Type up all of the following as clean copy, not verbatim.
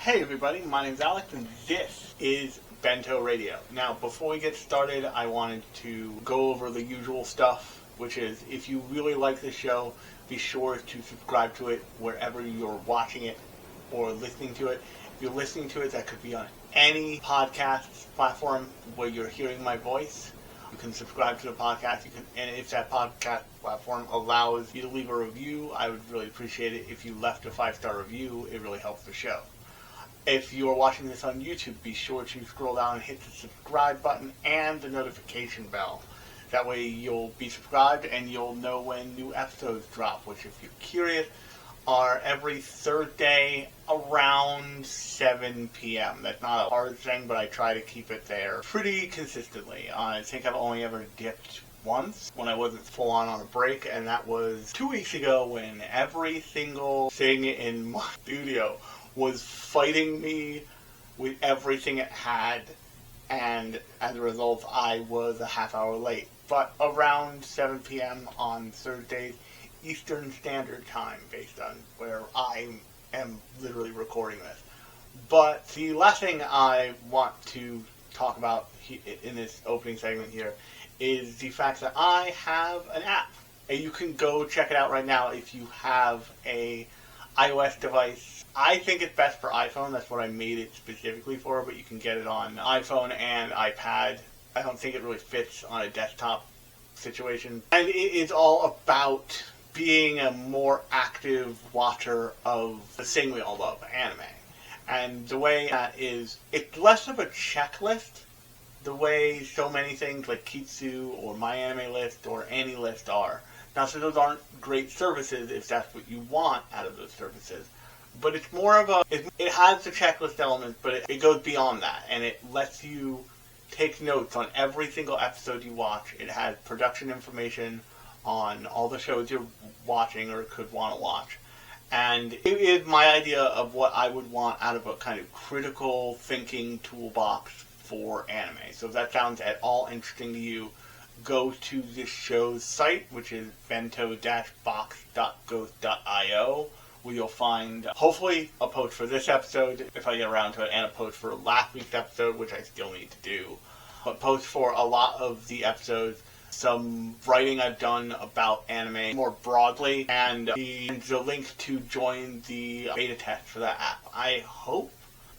Hey everybody, my name's Alex and this is Bento Radio. Now, before we get started, I wanted to go over the usual stuff, which is if you really like the show, be sure to subscribe to it wherever you're watching it or listening to it. If you're listening to it, that could be on any podcast platform where you're hearing my voice. You can subscribe to the podcast, and if that podcast platform allows you to leave a review, I would really appreciate it. If you left a 5-star review, it really helps the show. If you're watching this on YouTube, be sure to scroll down and hit the subscribe button and the notification bell. That way you'll be subscribed and you'll know when new episodes drop, which, if you're curious, are every Thursday around 7 p.m. That's not a hard thing, but I try to keep it there pretty consistently. I think I've only ever dipped once when I wasn't full on a break, and that was 2 weeks ago when every single thing in my studio was fighting me with everything it had, and as a result I was a half hour late. But around 7 p.m. on Thursdays, Eastern Standard Time, based on where I am literally recording this. But the last thing I want to talk about in this opening segment here is the fact that I have an app. And you can go check it out right now if you have a iOS device. I think it's best for iPhone. That's what I made it specifically for, but you can get it on iPhone and iPad. I don't think it really fits on a desktop situation. And it is all about being a more active watcher of the thing we all love, anime. And the way that is, it's less of a checklist, the way so many things like Kitsu or My Anime List or AniList are. Now, so those aren't great services if that's what you want out of those services. But it's more of a, it has the checklist element, but it goes beyond that. And it lets you take notes on every single episode you watch. It has production information on all the shows you're watching or could want to watch. And it is my idea of what I would want out of a kind of critical thinking toolbox for anime. So if that sounds at all interesting to you, go to this show's site, which is bento-box.ghost.io, where you'll find, hopefully, a post for this episode, if I get around to it, and a post for last week's episode, which I still need to do. But posts for a lot of the episodes, some writing I've done about anime more broadly, and the link to join the beta test for that app. I hope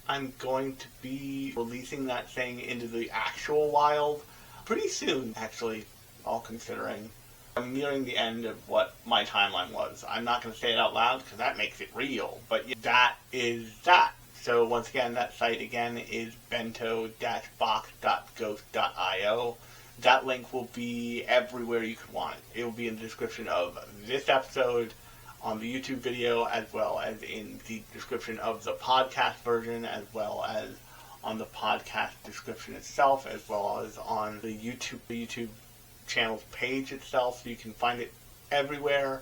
I'm going to be releasing that thing into the actual wild pretty soon, actually, all considering. I'm nearing the end of what my timeline was. I'm not going to say it out loud because that makes it real, but that is that. So once again, that site again is bento-box.ghost.io. That link will be everywhere you could want it. It will be in the description of this episode, on the YouTube video, as well as in the description of the podcast version, as well as on the podcast description itself, as well as on the YouTube channel's page itself. So you can find it everywhere,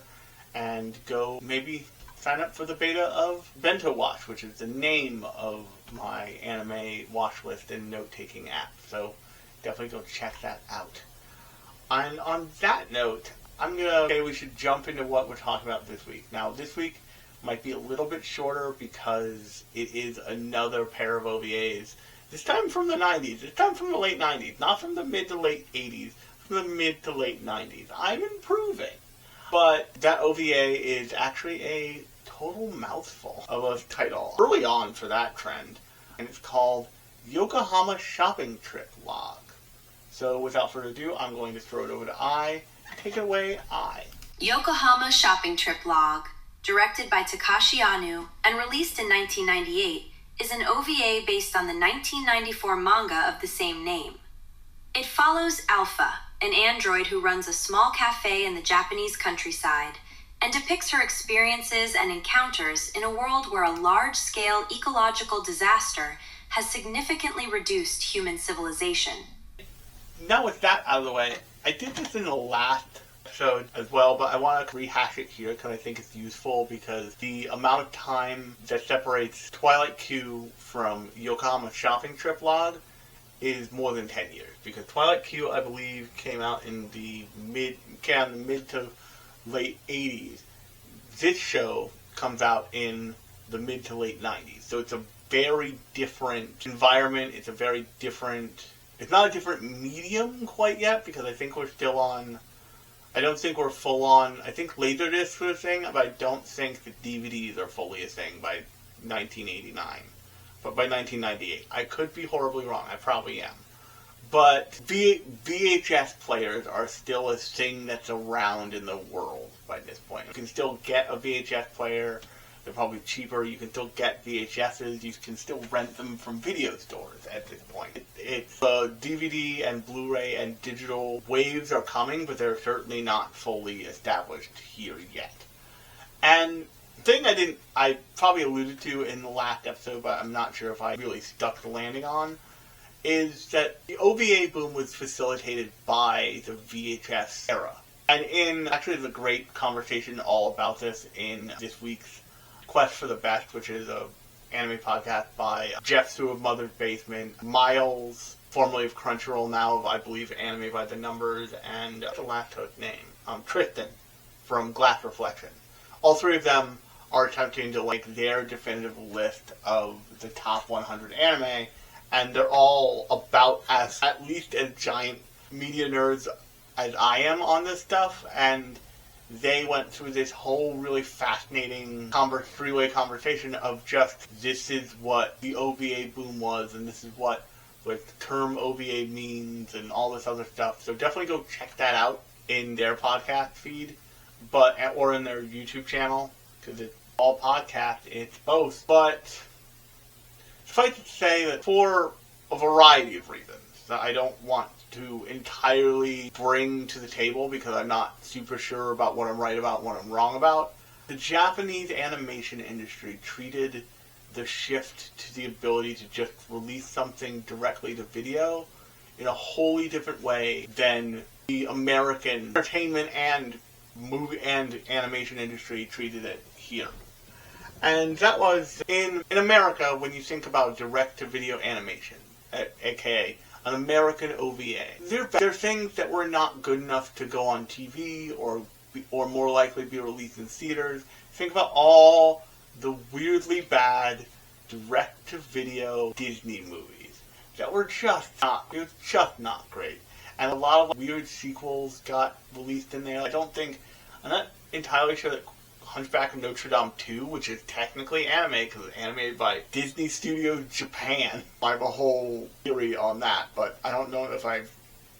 and go maybe sign up for the beta of Bento Watch, which is the name of my anime watch list and note-taking app. So definitely go check that out. And on that note, I'm going to say we should jump into what we're talking about this week. Now, this week might be a little bit shorter because it is another pair of OVAs. This time from the 90s. This time from the late 90s. Not from the mid to late 80s. From the mid to late 90s. I'm improving. But that OVA is actually a total mouthful of a title early on for that trend. And it's called Yokohama Shopping Trip Log. So without further ado, I'm going to throw it over to I. Take it away, I. Yokohama Shopping Trip Log, directed by Takashi Anu and released in 1998, is an OVA based on the 1994 manga of the same name. It follows Alpha, an android who runs a small cafe in the Japanese countryside, and depicts her experiences and encounters in a world where a large-scale ecological disaster has significantly reduced human civilization. Now with that out of the way, I did this in the last episode as well, but I want to rehash it here because I think it's useful, because the amount of time that separates Twilight Q from Yokohama Shopping Trip Log is more than 10 years. Because Twilight Q, I believe, came out in the mid to late 80s. This show comes out in the mid to late 90s. So it's a very different environment. It's not a different medium quite yet, because I think we're still on, I don't think we're full on, I think Laserdisc was a thing, but I don't think the DVDs are fully a thing by 1989. But by 1998. I could be horribly wrong. I probably am. But VHS players are still a thing that's around in the world by this point. You can still get a VHS player. They're probably cheaper. You can still get VHSs. You can still rent them from video stores at this point. It's DVD and Blu-ray and digital waves are coming, but they're certainly not fully established here yet. And the thing I probably alluded to in the last episode, but I'm not sure if I really stuck the landing on, is that the OVA boom was facilitated by the VHS era. And actually there's a great conversation all about this in this week's Quest for the Best, which is a anime podcast by Jeff Sue of Mother's Basement, Miles, formerly of Crunchyroll, now of, I believe, Anime by the Numbers, and the last host name, Tristan from Glass Reflection. All three of them are attempting to make their definitive list of the top 100 anime, and they're all about at least as giant media nerds as I am on this stuff, and they went through this whole really fascinating three-way conversation of just, this is what the OVA boom was, and this is what the term OVA means, and all this other stuff. So definitely go check that out in their podcast feed, or in their YouTube channel, because it's all podcast, it's both. But suffice it to say that for a variety of reasons that I don't want to entirely bring to the table, because I'm not super sure about what I'm right about and what I'm wrong about, the Japanese animation industry treated the shift to the ability to just release something directly to video in a wholly different way than the American entertainment and movie and animation industry treated it here. And that was, in America, when you think about direct-to-video animation, aka an American OVA, there are things that were not good enough to go on TV or more likely be released in theaters. Think about all the weirdly bad direct-to-video Disney movies that were just not great. And a lot of weird sequels got released in there. I'm not entirely sure that Hunchback of Notre Dame 2, which is technically anime because it's animated by Disney Studios Japan. I have a whole theory on that, but I don't know if I've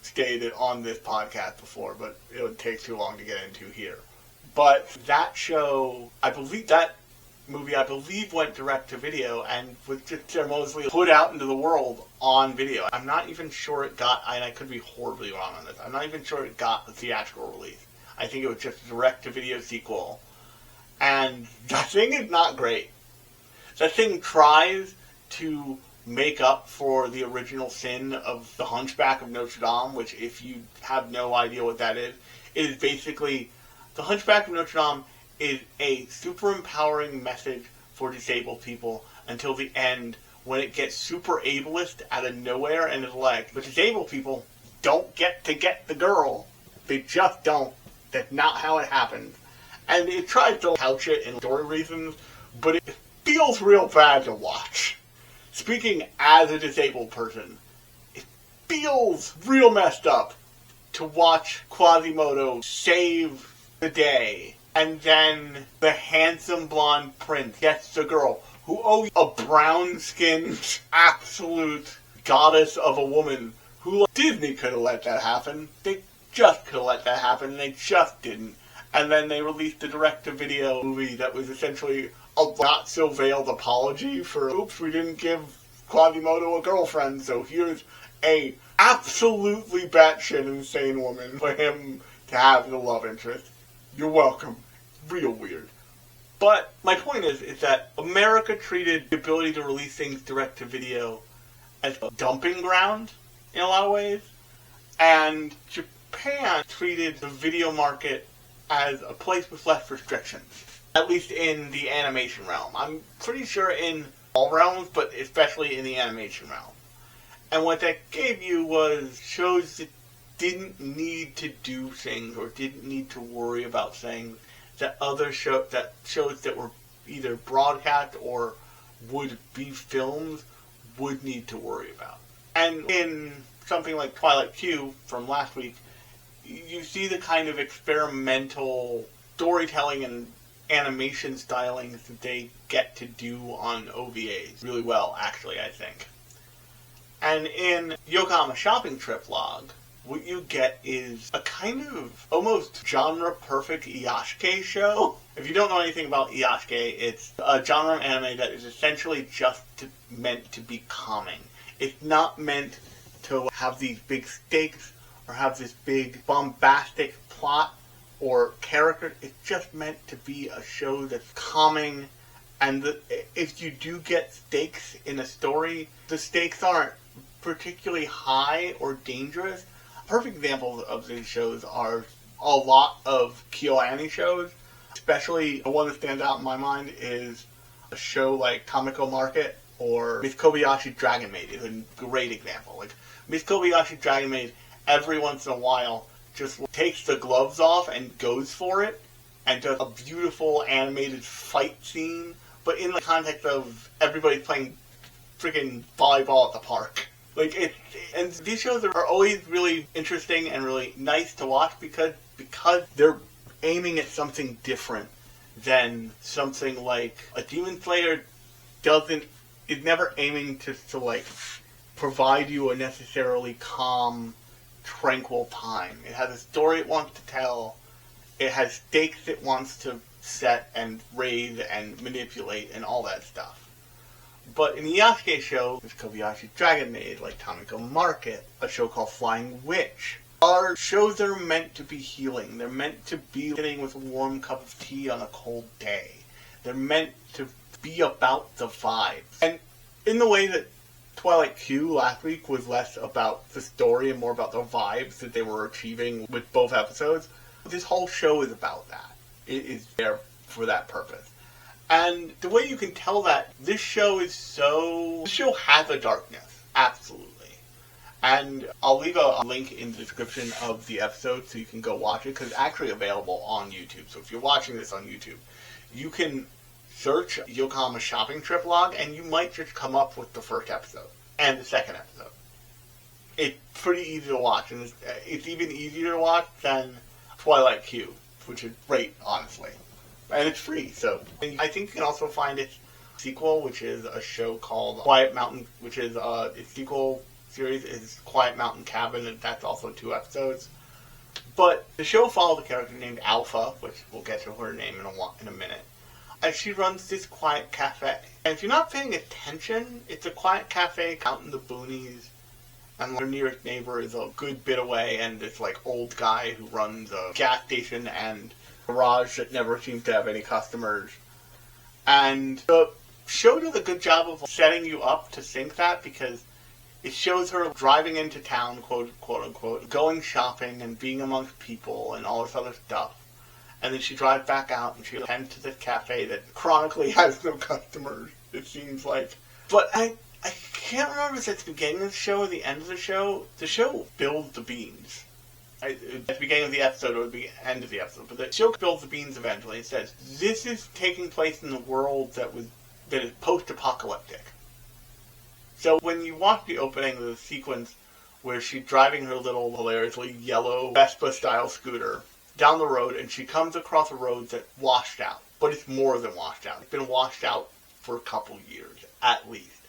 stated on this podcast before, but it would take too long to get into here. But that show, that movie went direct to video and was just ceremoniously put out into the world on video. I'm not even sure it got, and I could be horribly wrong on this, I'm not even sure it got a theatrical release. I think it was just a direct to video sequel. And that thing is not great. That thing tries to make up for the original sin of the Hunchback of Notre Dame, which, if you have no idea what that is basically, the Hunchback of Notre Dame is a super empowering message for disabled people until the end, when it gets super ableist out of nowhere and is like, but disabled people don't get to get the girl. They just don't. That's not how it happens. And it tries to couch it in story reasons, but it feels real bad to watch. Speaking as a disabled person, it feels real messed up to watch Quasimodo save the day, and then the handsome blonde prince gets the girl who owes a brown-skinned, absolute goddess of a woman who, Disney could have let that happen. They just could have let that happen, and they just didn't. And then they released a direct-to-video movie that was essentially a not-so-veiled apology for, oops, we didn't give Quasimodo a girlfriend, so here's a absolutely batshit insane woman for him to have the love interest. You're welcome. Real weird. But my point is that America treated the ability to release things direct-to-video as a dumping ground in a lot of ways, and Japan treated the video market as a place with less restrictions, at least in the animation realm. I'm pretty sure in all realms, but especially in the animation realm. And what that gave you was shows that didn't need to do things or didn't need to worry about things that shows that were either broadcast or would-be films would need to worry about. And in something like Twilight Q from last week, you see the kind of experimental storytelling and animation stylings that they get to do on OVAs really well, actually, I think. And in Yokohama Shopping Trip Log, what you get is a kind of almost genre-perfect iyashikei show. If you don't know anything about iyashikei, it's a genre of anime that is essentially just meant to be calming. It's not meant to have these big stakes or have this big bombastic plot or character. It's just meant to be a show that's calming, and if you do get stakes in a story, the stakes aren't particularly high or dangerous. Perfect examples of these shows are a lot of KyoAni shows, especially the one that stands out in my mind is a show like Kamiko Market or Miss Kobayashi Dragon Maid is a great example. Like Miss Kobayashi Dragon Maid, every once in a while, just takes the gloves off and goes for it, and does a beautiful animated fight scene, but in the context of everybody playing freaking volleyball at the park. And these shows are always really interesting and really nice to watch because they're aiming at something different than something like a Demon Slayer is never aiming to provide you a necessarily calm, tranquil time. It has a story it wants to tell. It has stakes it wants to set and raise and manipulate and all that stuff. But in the iyashikei show, there's Kobayashi Dragon Maid, like Kamiko Market, a show called Flying Witch, are shows that are meant to be healing. They're meant to be sitting with a warm cup of tea on a cold day. They're meant to be about the vibes. And in the way that Twilight Q last week was less about the story and more about the vibes that they were achieving with both episodes, this whole show is about that. It is there for that purpose. And the way you can tell that, this show has a darkness. Absolutely. And I'll leave a link in the description of the episode so you can go watch it, because it's actually available on YouTube. So if you're watching this on YouTube, you can search Yokohama Shopping Trip Log, and you might just come up with the first episode and the second episode. It's pretty easy to watch, and it's even easier to watch than Twilight Q, which is great, honestly. And it's free, so. And I think you can also find its sequel, which is a show called Quiet Mountain, which is its sequel series is Quiet Mountain Cabin, and that's also 2 episodes. But the show follows a character named Alpha, which we'll get to her name in a minute, and she runs this quiet cafe. And if you're not paying attention, it's a quiet cafe out in the boonies, and her nearest neighbor is a good bit away, and this old guy who runs a gas station and garage that never seems to have any customers. And the show does a good job of setting you up to think that, because it shows her driving into town, quote unquote, going shopping and being amongst people and all this other stuff. And then she drives back out and she attends to this cafe that chronically has no customers, it seems like. But I can't remember if it's the beginning of the show or the end of the show. The show builds the beans. At the beginning of the episode or the end of the episode, but the show spills the beans eventually. It says, this is taking place in the world that is post-apocalyptic. So when you watch the opening of the sequence where she's driving her little hilariously yellow Vespa-style scooter down the road, and she comes across a road that's washed out, but it's more than washed out. It's been washed out for a couple years, at least.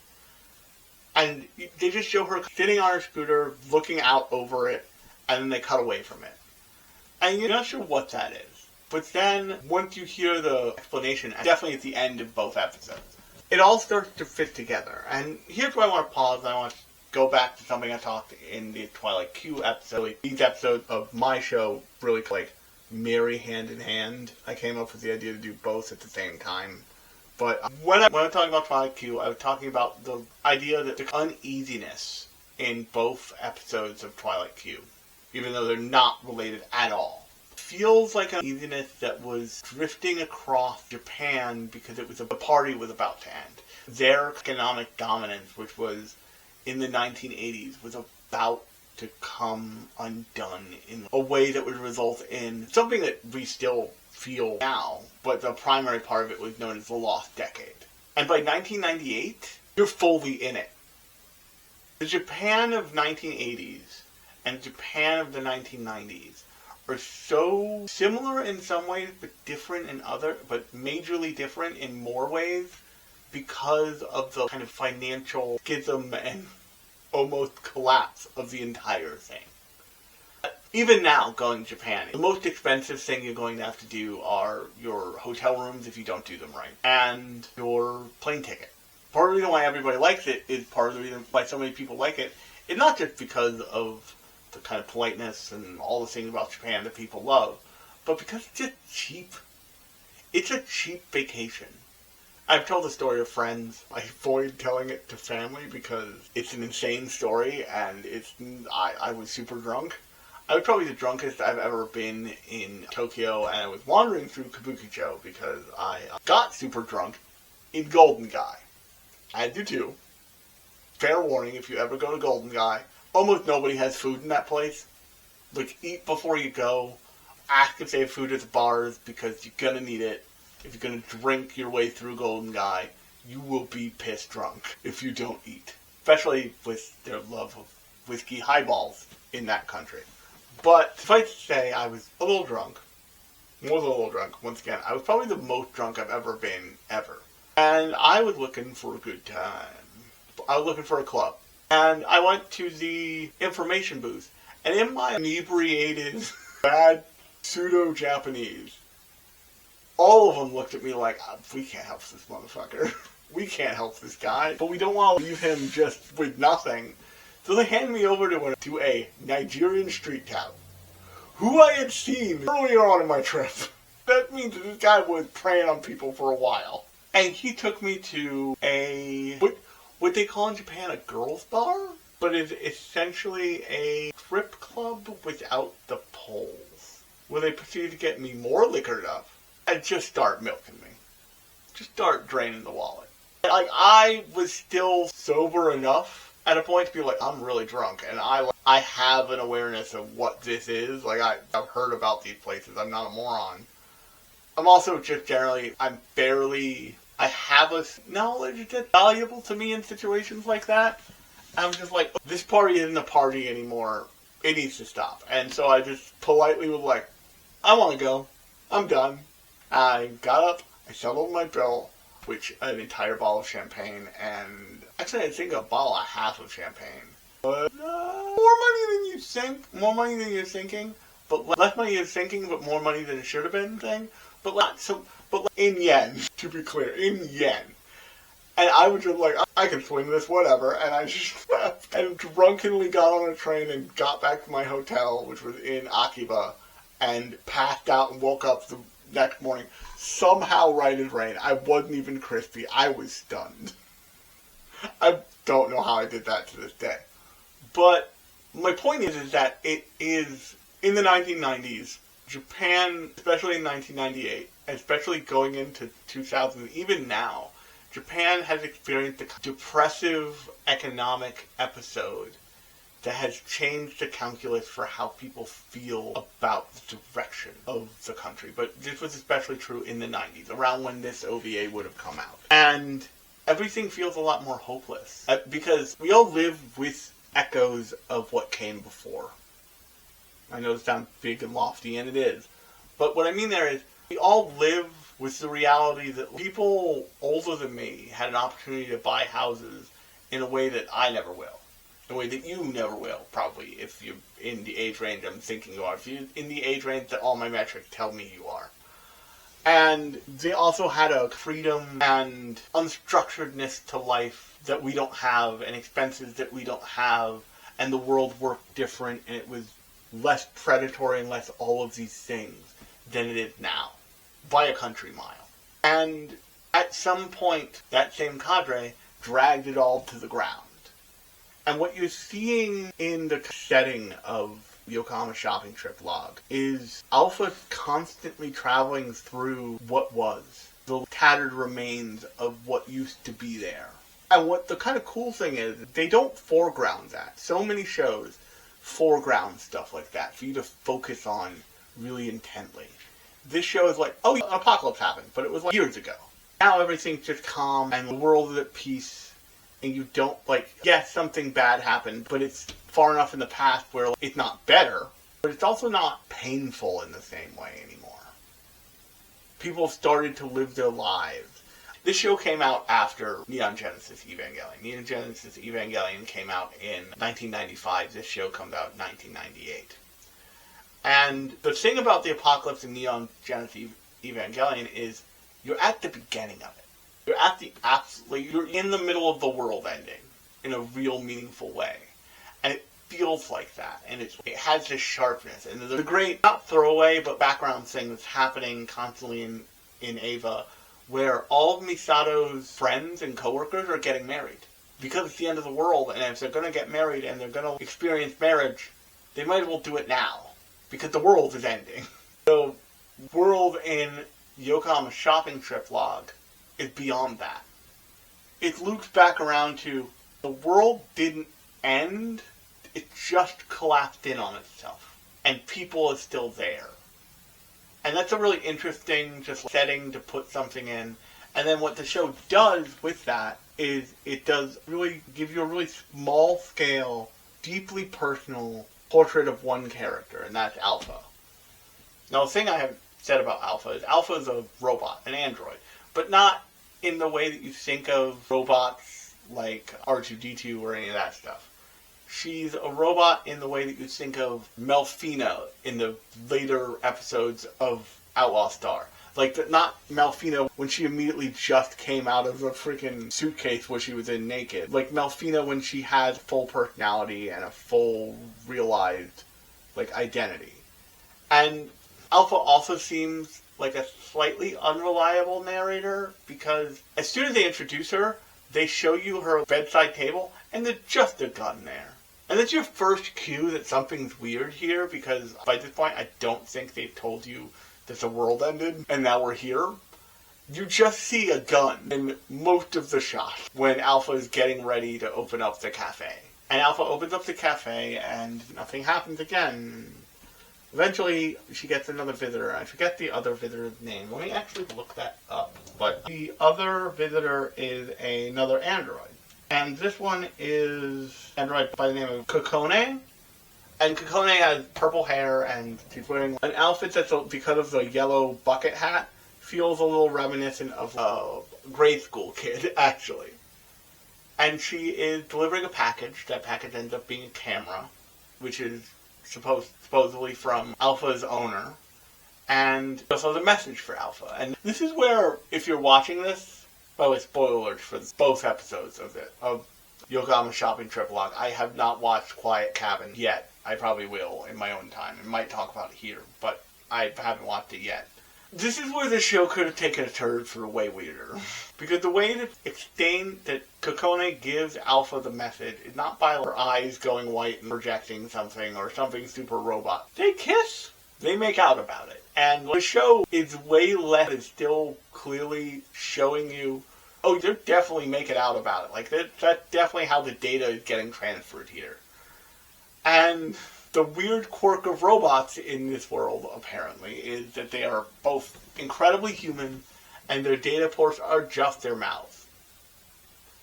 And they just show her sitting on her scooter, looking out over it, and then they cut away from it. And you're not sure what that is. But then, once you hear the explanation, definitely at the end of both episodes, it all starts to fit together. And here's where I want to pause, and I want to go back to something I talked in the Twilight Q episode. These episodes of my show really marry hand in hand. I came up with the idea to do both at the same time. But when I'm talking about Twilight Q, I was talking about the idea that the uneasiness in both episodes of Twilight Q, even though they're not related at all, feels like an uneasiness that was drifting across Japan because the party was about to end. Their economic dominance, which was in the 1980s, was about to come undone in a way that would result in something that we still feel now, but the primary part of it was known as the lost decade. And by 1998, you're fully in it. The Japan of 1980s and Japan of the 1990s are so similar in some ways, but different in other, but majorly different in more ways because of the kind of financial schism and almost collapse of the entire thing. Even now, going to Japan, the most expensive thing you're going to have to do are your hotel rooms if you don't do them right, and your plane ticket. Part of the reason why everybody likes it is part of the reason why so many people like it. It's not just because of the kind of politeness and all the things about Japan that people love, but because it's just cheap. It's a cheap vacation. I've told the story to friends. I avoid telling it to family because it's an insane story, and I was super drunk. I was probably the drunkest I've ever been in Tokyo, and I was wandering through Kabukicho because I got super drunk in Golden Gai. I do too. Fair warning, if you ever go to Golden Gai, almost nobody has food in that place. Like, eat before you go. Ask if they have food at the bars because you're gonna need it. If you're gonna drink your way through Golden Gai, you will be pissed drunk if you don't eat. Especially with their love of whiskey highballs in that country. But suffice to say, I was a little drunk. Once again. I was probably the most drunk I've ever been, ever. And I was looking for a good time. I was looking for a club. And I went to the information booth. And in my inebriated, bad, pseudo-Japanese, all of them looked at me like, we can't help this motherfucker. We can't help this guy. But we don't want to leave him just with nothing. So they handed me over to a Nigerian street tout, who I had seen earlier on in my trip. That means that this guy was preying on people for a while. And he took me to what they call in Japan a girls' bar, but it's essentially a strip club without the poles, where they proceeded to get me more liquored up and just start milking me. Just start draining the wallet. Like, I was still sober enough at a point to be like, I'm really drunk, and I have an awareness of what this is. Like, I've heard about these places. I'm not a moron. I'm also just generally, I have a knowledge that's valuable to me in situations like that. I'm just like, this party isn't a party anymore. It needs to stop. And so I just politely was like, I want to go. I'm done. I got up, I settled my bill, which an entire bottle of champagne, and actually I think a bottle and a half of champagne. But more money than you think, more money than you're thinking, but less money you're thinking, but more money than it should have been thing. But in yen, to be clear, in yen. And I was just like, I can swing this, whatever. And I just left and drunkenly got on a train and got back to my hotel, which was in Akiba, and passed out and woke up the next morning. Somehow right as rain. I wasn't even crispy. I was stunned. I don't know how I did that to this day. But my point is that it is, in the 1990s, Japan, especially in 1998, especially going into 2000, even now, Japan has experienced a depressive economic episode that has changed the calculus for how people feel about the direction of the country. But this was especially true in the 90s, around when this OVA would have come out. And everything feels a lot more hopeless, because we all live with echoes of what came before. I know it sounds big and lofty, and it is. But what I mean there is, we all live with the reality that people older than me had an opportunity to buy houses in a way that I never will. In a way that you never will, probably, if you're in the age range I'm thinking you are. If you're in the age range that all my metrics tell me you are. And they also had a freedom and unstructuredness to life that we don't have, and expenses that we don't have, and the world worked different, and it was less predatory and less all of these things than it is now, by a country mile. And at some point, that same cadre dragged it all to the ground. And what you're seeing in the setting of Yokohama Shopping Trip log is Alpha constantly traveling through what was, the tattered remains of what used to be there. And what the kind of cool thing is, they don't foreground that. So many shows foreground stuff like that for you to focus on really intently. This show is like, oh, an apocalypse happened, but it was like years ago. Now everything's just calm and the world is at peace, and you don't, yes, something bad happened, but it's far enough in the past where it's not better, but it's also not painful in the same way anymore. People started to live their lives. This show came out after Neon Genesis Evangelion. Neon Genesis Evangelion came out in 1995. This show comes out in 1998. And the thing about the apocalypse in Neon Genesis Evangelion is you're at the beginning of it. You're at you're in the middle of the world ending in a real meaningful way. And it feels like that. And it has this sharpness. And there's a great, not throwaway, but background thing that's happening constantly in Eva, where all of Misato's friends and coworkers are getting married. Because it's the end of the world, and if they're going to get married and they're going to experience marriage, they might as well do it now. Because the world is ending. The world in Yokohama Shopping Trip Log is beyond that. It loops back around to the world didn't end, it just collapsed in on itself. And people are still there. And that's a really interesting just setting to put something in. And then what the show does with that is it does really give you a really small scale, deeply personal portrait of one character, and that's Alpha. Now the thing I have said about Alpha is a robot, an android. But not in the way that you think of robots like R2-D2 or any of that stuff. She's a robot in the way that you think of Melfina in the later episodes of Outlaw Star. Not Melfina when she immediately just came out of the freaking suitcase where she was in naked. Like Melfina when she has full personality and a full realized, identity. And Alpha also seems like a slightly unreliable narrator because as soon as they introduce her, they show you her bedside table and there's just a gun there. And that's your first cue that something's weird here, because by this point I don't think they've told you that the world ended and now we're here. You just see a gun in most of the shots when Alpha is getting ready to open up the cafe. And Alpha opens up the cafe and nothing happens again. Eventually she gets another visitor. I forget the other visitor's name. Let me actually look that up. But the other visitor is another android. And this one is an android by the name of Kokone. And Kokone has purple hair and she's wearing an outfit that's, because of the yellow bucket hat, feels a little reminiscent of a grade school kid, actually. And she is delivering a package. That package ends up being a camera, which is supposedly from Alpha's owner. And also the message for Alpha. And this is where, if you're watching this, by the way, spoilers for both episodes of Yokohama Shopping Trip Log. I have not watched Quiet Cabin yet. I probably will in my own time. I might talk about it here, but I haven't watched it yet. This is where the show could have taken a turn for way weirder. Because the way that Kokone gives Alpha the message is not by her eyes going white and projecting something or something super robot. They kiss. They make out about it. And the show is way less, is still clearly showing you, oh, they're definitely making out about it. That's definitely how the data is getting transferred here. And the weird quirk of robots in this world, apparently, is that they are both incredibly human, and their data ports are just their mouths.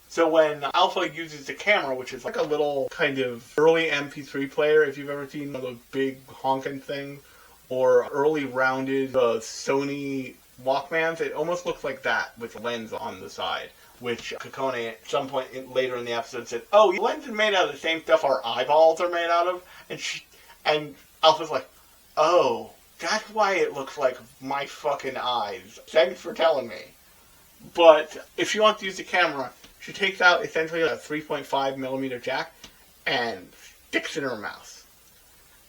So when Alpha uses the camera, which is like a little kind of early MP3 player, if you've ever seen one of those big honking things, or early rounded Sony Walkmans, it almost looks like that with a lens on the side, which Kokone at some point later in the episode said, oh, the lens is made out of the same stuff our eyeballs are made out of, and Alpha's like, oh, that's why it looks like my fucking eyes. Thanks for telling me. But if she wants to use the camera, she takes out essentially a 3.5mm jack and sticks it in her mouth.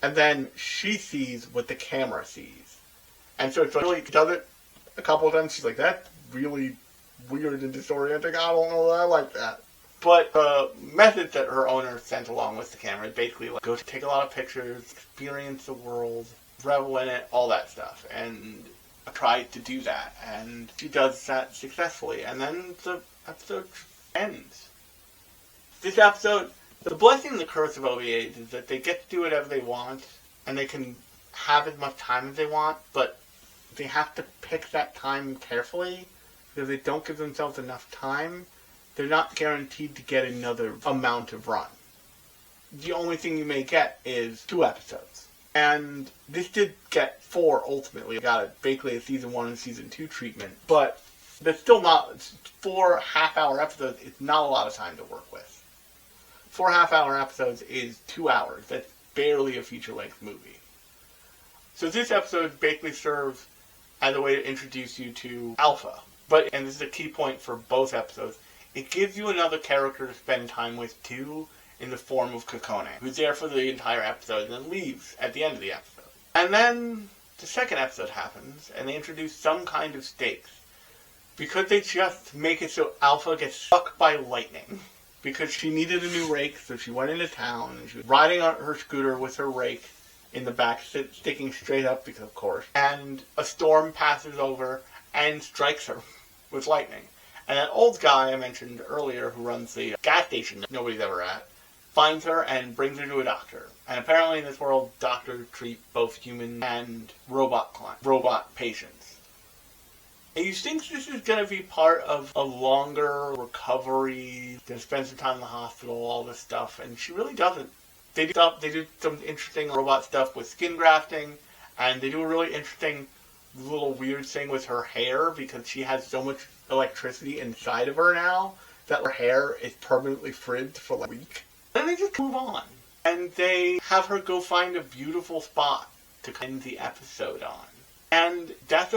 And then she sees what the camera sees. And so it's really does it a couple of times. She's like, that's really weird and disorienting. I don't know that I like that. But the method that her owner sent along with the camera is basically go to take a lot of pictures, experience the world, revel in it, all that stuff. And I tried to do that. And she does that successfully. And then the episode ends. This episode, the blessing and the curse of OVAs is that they get to do whatever they want, and they can have as much time as they want, but they have to pick that time carefully, because they don't give themselves enough time, they're not guaranteed to get another amount of run. The only thing you may get is 2 episodes. And this did get 4 ultimately. It got basically a season 1 and season 2 treatment. But that's still not, 4 half-hour episodes, it's not a lot of time to work with. 4 half-hour episodes is 2 hours. That's barely a feature-length movie. So this episode basically serves as a way to introduce you to Alpha. But, and this is a key point for both episodes, it gives you another character to spend time with too, in the form of Kokone, who's there for the entire episode and then leaves at the end of the episode. And then the second episode happens, and they introduce some kind of stakes. Because they just make it so Alpha gets struck by lightning. Because she needed a new rake, so she went into town, and she was riding on her scooter with her rake in the back, sticking straight up, because of course. And a storm passes over and strikes her with lightning. And that old guy I mentioned earlier, who runs the gas station that nobody's ever at, finds her and brings her to a doctor. And apparently in this world, doctors treat both human and robot patients. And you think this is going to be part of a longer recovery, going to spend some time in the hospital, all this stuff, and she really doesn't. They do some interesting robot stuff with skin grafting, and they do a really interesting little weird thing with her hair, because she has so much electricity inside of her now that her hair is permanently frizzed for like a week. Then they just move on. And they have her go find a beautiful spot to end the episode on. And that's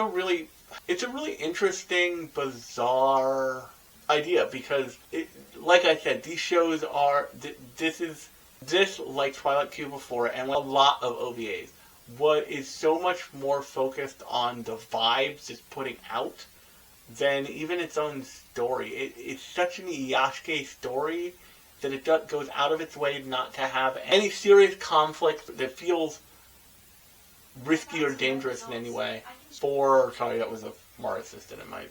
it's a really interesting, bizarre idea, because, like I said, these shows are, this, like Twilight Q before, and a lot of OVAs, what is so much more focused on the vibes it's putting out than even its own story. It's such an iyashikei story that it goes out of its way not to have any serious conflict that feels risky or dangerous in any way. Sorry, that was a smart assistant in my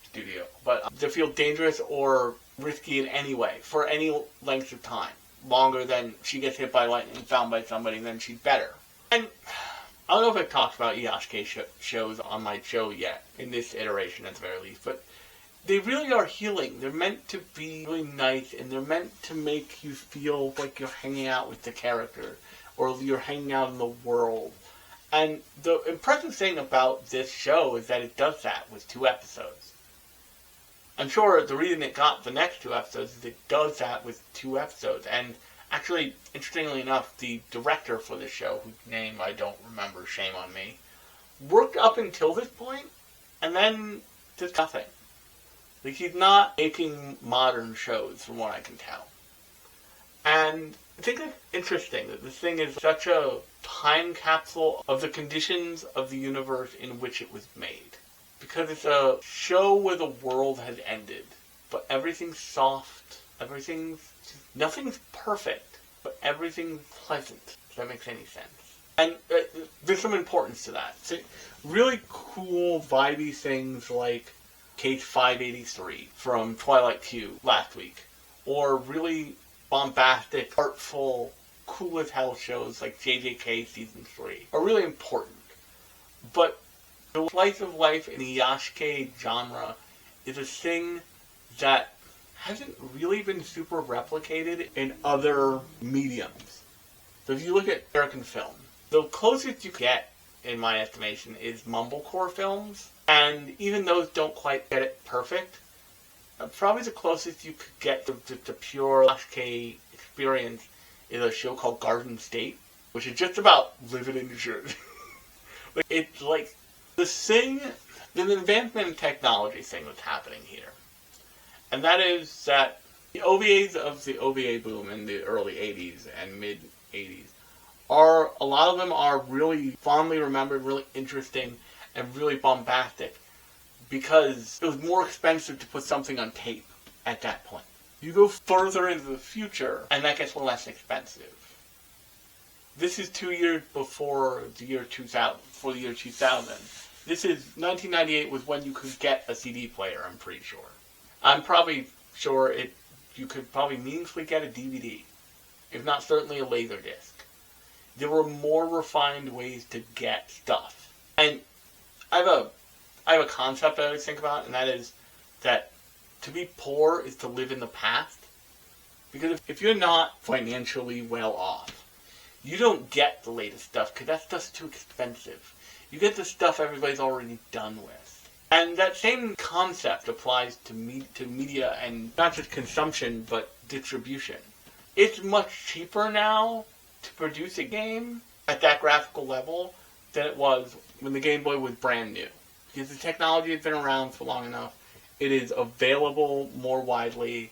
studio. But to feel dangerous or risky in any way, for any length of time. Longer than she gets hit by lightning, found by somebody, and then she's better. And I don't know if I've talked about iyashikei shows on my show yet, in this iteration at the very least, but they really are healing. They're meant to be really nice, and they're meant to make you feel like you're hanging out with the character, or you're hanging out in the world. And the impressive thing about this show is that it does that with 2 episodes. I'm sure the reason it got the next 2 episodes is it does that with 2 episodes. And actually, interestingly enough, the director for this show, whose name I don't remember, shame on me, worked up until this point, and then did nothing. Like, he's not making modern shows, from what I can tell. And I think it's interesting that this thing is such a time capsule of the conditions of the universe in which it was made. Because it's a show where the world has ended, but everything's soft, nothing's perfect, but everything's pleasant, if that makes any sense. And there's some importance to that. So, really cool, vibey things like Case 583 from Twilight Q last week, or really bombastic, artful, cool as hell shows like JJK Season 3 are really important. But the slice of life in the iyashikei genre is a thing that hasn't really been super replicated in other mediums. So if you look at American film, the closest you get, in my estimation, is mumblecore films, and even those don't quite get it perfect. Probably the closest you could get to pure iyashikei experience is a show called Garden State, which is just about living in New Jersey. It's like there's an advancement in technology thing that's happening here. And that is that the OVAs of the OVA boom in the early 80s and mid-80s a lot of them are really fondly remembered, really interesting, and really bombastic, because it was more expensive to put something on tape at that point. You go further into the future, and that gets less expensive. This is 2 years before the year 2000. This is 1998 was when you could get a CD player, I'm pretty sure. I'm probably sure you could probably meaningfully get a DVD, if not certainly a Laserdisc. There were more refined ways to get stuff. And I have a concept I always think about, and that is that to be poor is to live in the past. Because if you're not financially well off, you don't get the latest stuff because that stuff's too expensive. You get the stuff everybody's already done with. And that same concept applies to media, and not just consumption, but distribution. It's much cheaper now to produce a game at that graphical level than it was when the Game Boy was brand new. Because the technology has been around for long enough. It is available more widely.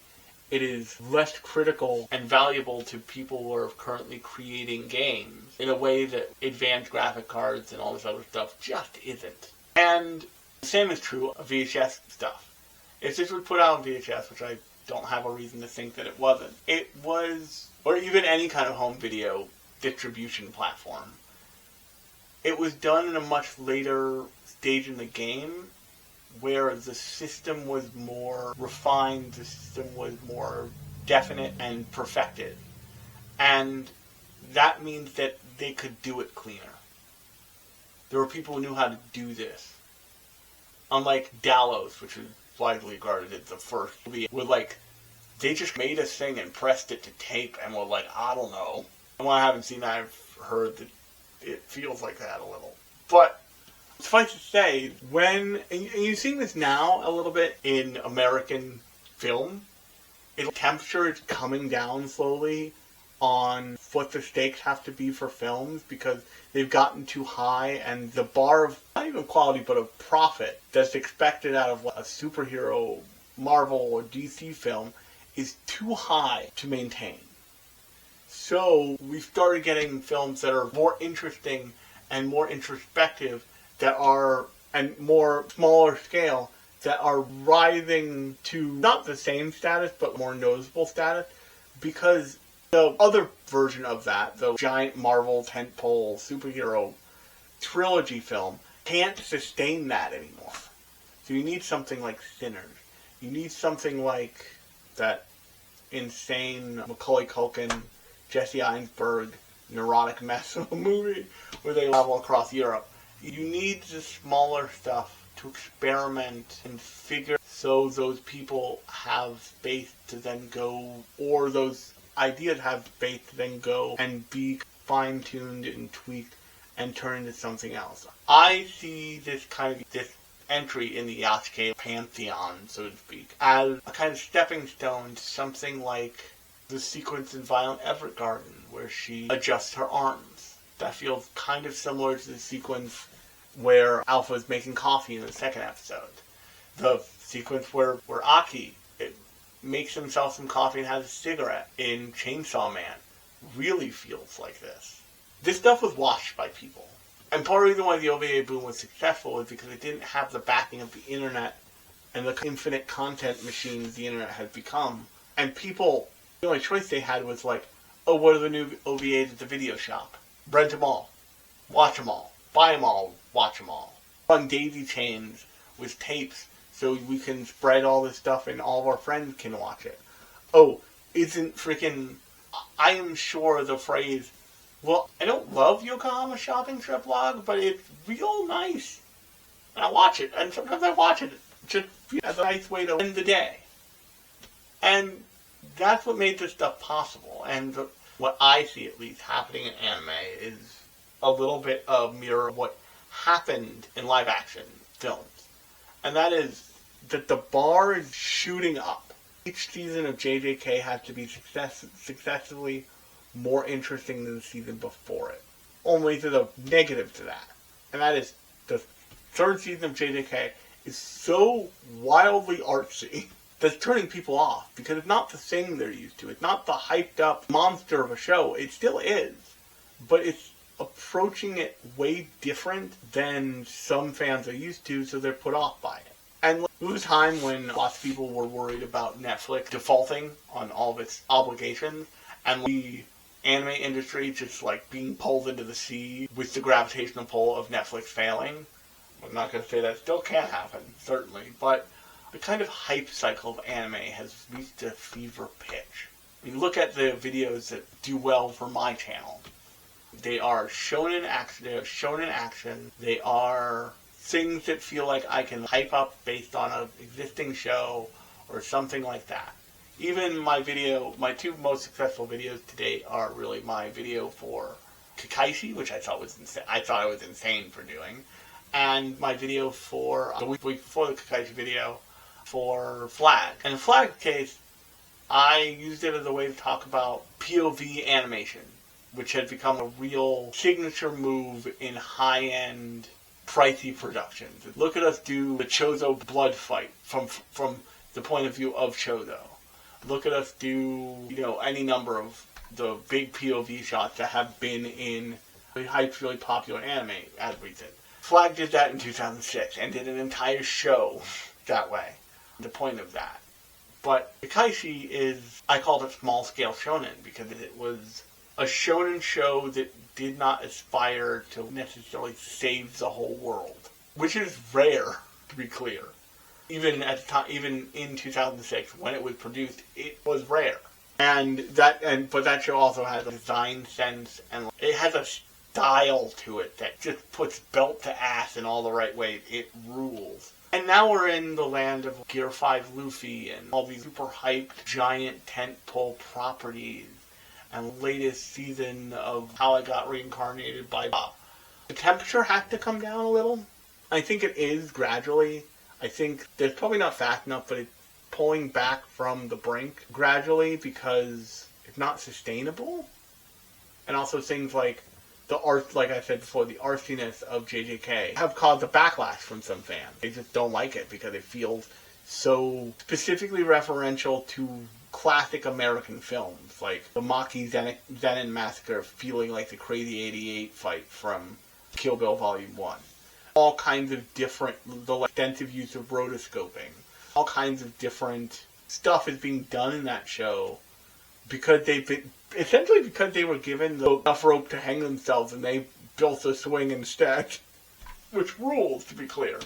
It is less critical and valuable to people who are currently creating games in a way that advanced graphic cards and all this other stuff just isn't. And the same is true of VHS stuff. If this was put out on VHS, which I don't have a reason to think that it wasn't, it was, or even any kind of home video distribution platform, it was done in a much later stage in the game where the system was more refined, the system was more definite and perfected. And that means that they could do it cleaner. There were people who knew how to do this. Unlike Dallos, which is widely regarded as the first movie, where they just made a thing and pressed it to tape and were like, I don't know. And when I haven't seen that, I've heard that it feels like that a little. But suffice to say, and you're seeing this now a little bit in American film, temperature is coming down slowly on what the stakes have to be for films because they've gotten too high, and the bar of, not even quality, but of profit that's expected out of a superhero Marvel or DC film is too high to maintain. So we've started getting films that are more interesting and more introspective that are, and more smaller scale, that are rising to not the same status, but more noticeable status, because the other version of that, the giant Marvel tentpole superhero trilogy film, can't sustain that anymore. So you need something like Sinners. You need something like that insane Macaulay Culkin, Jesse Einsberg, neurotic mess of a movie where they travel across Europe. You need the smaller stuff to experiment and figure, so those people have space to then go, or those ideas have space to then go and be fine-tuned and tweaked and turn into something else. I see this entry in the iyashikei pantheon, so to speak, as a kind of stepping stone to something like the sequence in Violent Evergarden, where she adjusts her arms. That feels kind of similar to the sequence where Alpha is making coffee in the second episode. The sequence where Aki makes himself some coffee and has a cigarette in Chainsaw Man really feels like this. This stuff was watched by people. And part of the reason why the OVA boom was successful is because it didn't have the backing of the internet and the infinite content machines the internet has become. And people, the only choice they had was what are the new OVAs at the video shop? Rent them all. Watch them all. Buy them all. Watch them all. On daisy chains with tapes so we can spread all this stuff and all of our friends can watch it. Oh, I am sure the phrase, well, I don't love Yokohama Shopping Trip Log, but it's real nice. And I watch it, and sometimes I watch it just as a nice way to end the day. And that's what made this stuff possible. And what I see, at least, happening in anime is a little bit of mirror of what happened in live-action films. And that is that the bar is shooting up. Each season of JJK has to be successively more interesting than the season before it. Only there's a negative to that. And that is the third season of JJK is so wildly artsy that's turning people off because it's not the thing they're used to. It's not the hyped up monster of a show. It still is. But it's approaching it way different than some fans are used to, so they're put off by it. And there was a time when lots of people were worried about Netflix defaulting on all of its obligations, and the anime industry just being pulled into the sea with the gravitational pull of Netflix failing. I'm not going to say that still can happen, certainly, but the kind of hype cycle of anime has reached a fever pitch. I mean, look at the videos that do well for my channel. They are shonen action. They are things that feel like I can hype up based on an existing show or something like that. Even my two most successful videos to date are really my video for Kaidashi, which I thought I was insane for doing, and my video for the week before the Kaidashi video for Flag. And in Flag's case, I used it as a way to talk about POV animation, which had become a real signature move in high-end, pricey productions. Look at us do the Chozo blood fight from the point of view of Chozo. Look at us do, any number of the big POV shots that have been in really popular anime as recent. Flag did that in 2006 and did an entire show that way. The point of that. But Kaidashi is, I called it small-scale shonen because it was a shonen show that did not aspire to necessarily save the whole world, which is rare, to be clear. Even at the time, even in 2006, when it was produced, it was rare. But that show also has a design sense, and it has a style to it that just puts belt to ass in all the right ways. It rules. And now we're in the land of Gear 5 Luffy and all these super hyped, giant tentpole properties, and latest season of How I Got Reincarnated by Bob. The temperature has to come down a little. I think it is gradually. I think it's probably not fast enough, but it's pulling back from the brink gradually because it's not sustainable. And also things like the art, like I said before, the artsiness of JJK have caused a backlash from some fans. They just don't like it because it feels so specifically referential to classic American films, like the Maki Zenin Massacre feeling like the Crazy 88 fight from Kill Bill Volume 1. All kinds of different, the extensive use of rotoscoping, all kinds of different stuff is being done in that show because essentially because they were given enough rope to hang themselves and they built a swing instead, which rules, to be clear.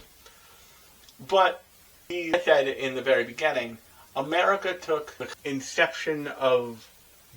But he said in the very beginning, America took the inception of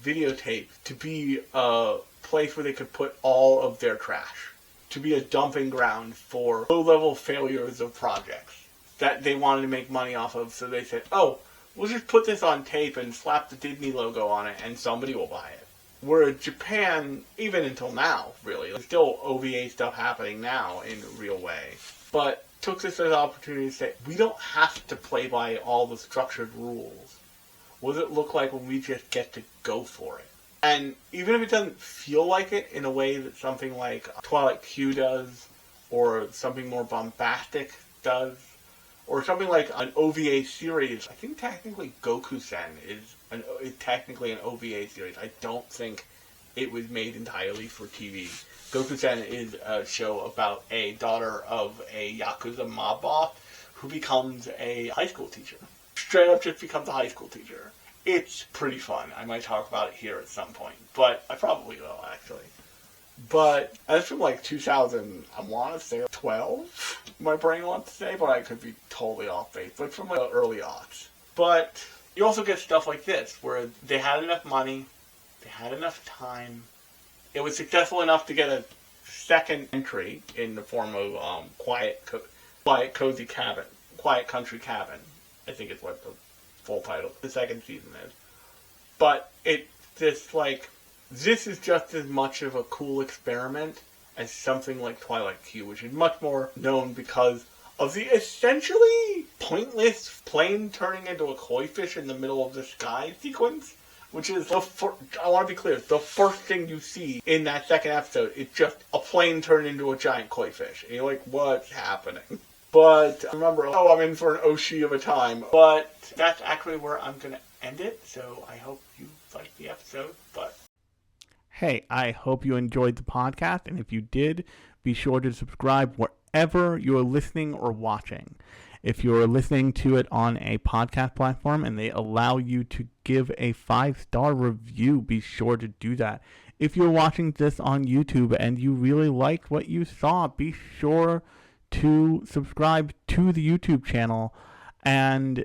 videotape to be a place where they could put all of their trash, to be a dumping ground for low-level failures of projects that they wanted to make money off of. So they said, oh, we'll just put this on tape and slap the Disney logo on it and somebody will buy it. Whereas Japan, even until now, really, there's still OVA stuff happening now in a real way, but took this as an opportunity to say, we don't have to play by all the structured rules. What does it look like when we just get to go for it? And even if it doesn't feel like it in a way that something like Twilight Q does, or something more bombastic does, or something like an OVA series, I think technically Goku-sen is technically an OVA series. I don't think it was made entirely for TV. Goku-sen is a show about a daughter of a Yakuza mob boss who becomes a high school teacher. Straight up just becomes a high school teacher. It's pretty fun. I might talk about it here at some point, but I probably will, actually. But that's from like 2000, I want to say 12, my brain wants to say, but I could be totally off base. But from the early aughts. But you also get stuff like this, where they had enough money, they had enough time, it was successful enough to get a second entry in the form of Quiet Country Cabin, I think is what the full title, the second season is. But this is just as much of a cool experiment as something like Twilight Q, which is much more known because of the essentially pointless plane turning into a koi fish in the middle of the sky sequence, which is, I want to be clear, the first thing you see in that second episode is just a plane turned into a giant koi fish. And you're like, what's happening? But remember, I'm in for an Oshi of a time. But that's actually where I'm going to end it, so I hope you liked the episode. But hey, I hope you enjoyed the podcast, and if you did, be sure to subscribe wherever you're listening or watching. If you're listening to it on a podcast platform and they allow you to give a 5-star review, be sure to do that. If you're watching this on YouTube and you really liked what you saw, be sure to subscribe to the YouTube channel and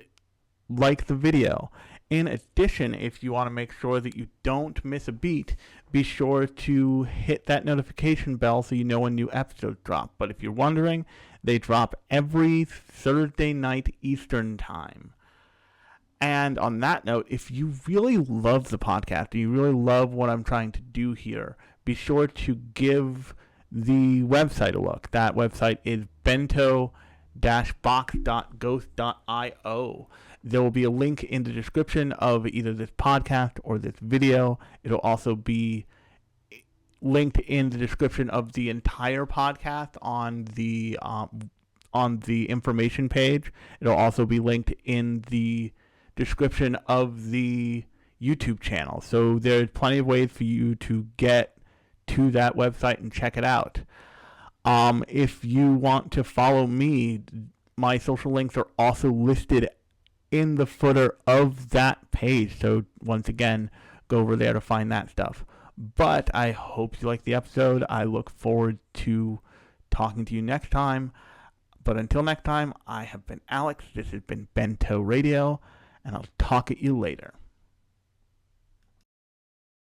like the video. In addition, if you want to make sure that you don't miss a beat, be sure to hit that notification bell so you know when new episodes drop. But if you're wondering, They drop every Thursday night Eastern time. And on that note, if you really love the podcast and you really love what I'm trying to do here, be sure to give the website a look. That website is bento-box.ghost.io. There will be a link in the description of either this podcast or this video. It'll also be linked in the description of the entire podcast on the information page. It'll also be linked in the description of the YouTube channel. So there's plenty of ways for you to get to that website and check it out. If you want to follow me, my social links are also listed in the footer of that page. So once again, go over there to find that stuff. But I hope you liked the episode. I look forward to talking to you next time. But until next time, I have been Alex. This has been Bento Radio, and I'll talk at you later.